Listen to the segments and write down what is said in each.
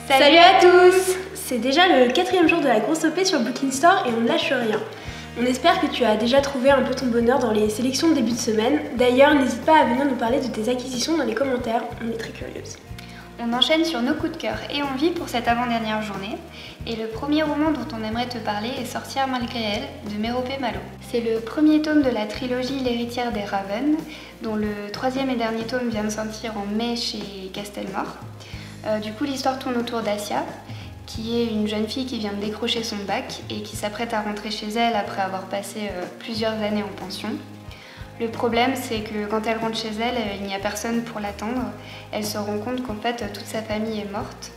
Salut à tous! C'est déjà le 4e jour de la grosse OP sur Booking Store et on ne lâche rien. On espère que tu as déjà trouvé un peu ton bonheur dans les sélections de début de semaine. D'ailleurs, n'hésite pas à venir nous parler de tes acquisitions dans les commentaires, on est très curieuse. On enchaîne sur nos coups de cœur et envie pour cette avant-dernière journée. Et le premier roman dont on aimerait te parler est Sorcière malgré elle de Méropée Malo. C'est le premier tome de la trilogie L'héritière des Ravens, dont le 3e et dernier tome vient de sortir en mai chez Castelmore. Du coup, l'histoire tourne autour d'Asia, qui est une jeune fille qui vient de décrocher son bac et qui s'apprête à rentrer chez elle après avoir passé plusieurs années en pension. Le problème, c'est que quand elle rentre chez elle, il n'y a personne pour l'attendre. Elle se rend compte qu'en fait, toute sa famille est morte.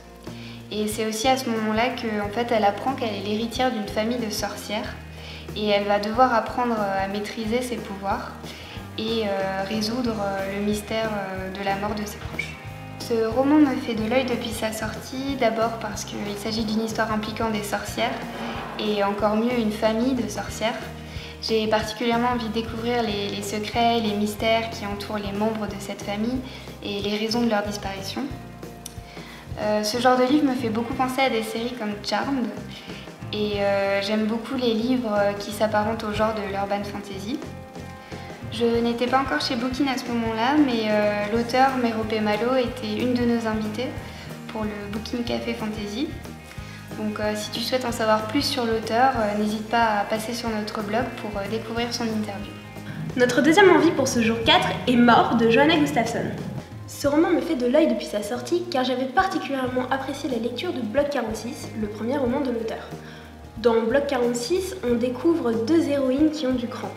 Et c'est aussi à ce moment-là qu'en fait, elle apprend qu'elle est l'héritière d'une famille de sorcières. Et elle va devoir apprendre à maîtriser ses pouvoirs et résoudre le mystère de la mort de ses proches. Ce roman me fait de l'œil depuis sa sortie, d'abord parce qu'il s'agit d'une histoire impliquant des sorcières et encore mieux une famille de sorcières. J'ai particulièrement envie de découvrir les secrets, les mystères qui entourent les membres de cette famille et les raisons de leur disparition. Ce genre de livre me fait beaucoup penser à des séries comme Charmed et j'aime beaucoup les livres qui s'apparentent au genre de l'urban fantasy. Je n'étais pas encore chez Booking à ce moment-là, mais l'auteur Méropée Malo était une de nos invitées pour le Booking Café Fantasy. Donc si tu souhaites en savoir plus sur l'auteur, n'hésite pas à passer sur notre blog pour découvrir son interview. Notre deuxième envie pour ce jour 4 est Mort de Johanna Gustafsson. Ce roman me fait de l'œil depuis sa sortie car j'avais particulièrement apprécié la lecture de Bloc 46, le premier roman de l'auteur. Dans Bloc 46, on découvre deux héroïnes qui ont du cran.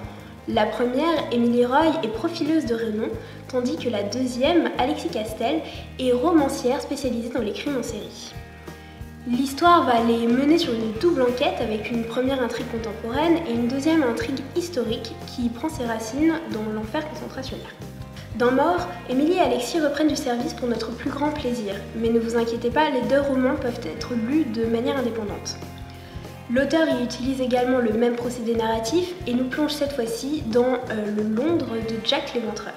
La première, Emily Roy, est profileuse de renom, tandis que la deuxième, Alexis Castel, est romancière spécialisée dans les crimes en série. L'histoire va les mener sur une double enquête avec une première intrigue contemporaine et une deuxième intrigue historique qui prend ses racines dans l'enfer concentrationnaire. Dans Mort, Emily et Alexis reprennent du service pour notre plus grand plaisir, mais ne vous inquiétez pas, les deux romans peuvent être lus de manière indépendante. L'auteur y utilise également le même procédé narratif et nous plonge cette fois-ci dans le Londres de Jack l'Éventreur.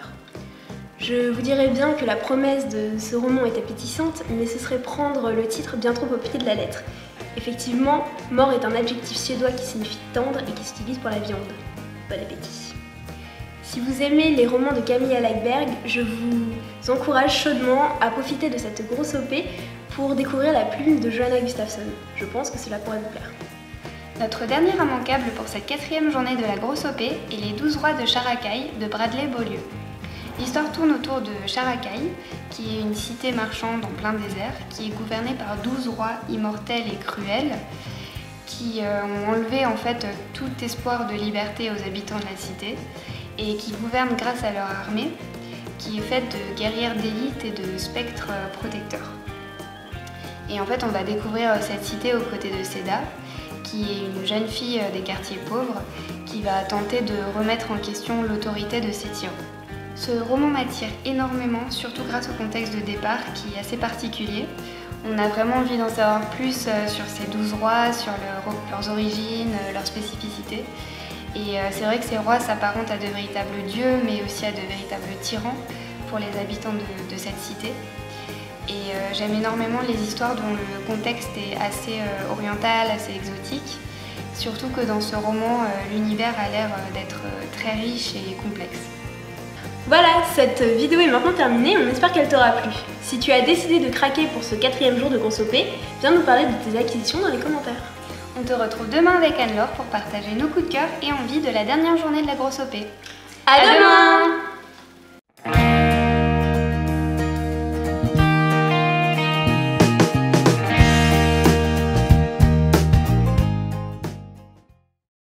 Je vous dirais bien que la promesse de ce roman est appétissante, mais ce serait prendre le titre bien trop au pied de la lettre. Effectivement, mort est un adjectif suédois qui signifie tendre et qui s'utilise pour la viande. Bon appétit. Si vous aimez les romans de Camilla Läckberg, je vous encourage chaudement à profiter de cette grosse OP pour découvrir la plume de Johanna Gustafsson. Je pense que cela pourrait vous plaire. Notre dernier immanquable pour cette 4e journée de la grosse OP est Les 12 rois de Sharakai de Bradley Beaulieu. L'histoire tourne autour de Sharakai, qui est une cité marchande en plein désert, qui est gouvernée par 12 rois immortels et cruels, qui ont enlevé en fait tout espoir de liberté aux habitants de la cité, et qui gouvernent grâce à leur armée, qui est faite de guerrières d'élite et de spectres protecteurs. Et en fait, on va découvrir cette cité aux côtés de Seda, qui est une jeune fille des quartiers pauvres, qui va tenter de remettre en question l'autorité de ses tyrans. Ce roman m'attire énormément, surtout grâce au contexte de départ qui est assez particulier. On a vraiment envie d'en savoir plus sur ces 12 rois, sur leurs origines, leurs spécificités. Et c'est vrai que ces rois s'apparentent à de véritables dieux, mais aussi à de véritables tyrans pour les habitants de cette cité. Et j'aime énormément les histoires dont le contexte est assez oriental, assez exotique. Surtout que dans ce roman, l'univers a l'air d'être très riche et complexe. Voilà, cette vidéo est maintenant terminée, on espère qu'elle t'aura plu. Si tu as décidé de craquer pour ce 4e jour de grosse OP, viens nous parler de tes acquisitions dans les commentaires. On te retrouve demain avec Anne-Laure pour partager nos coups de cœur et envies de la dernière journée de la grosse OP. À demain!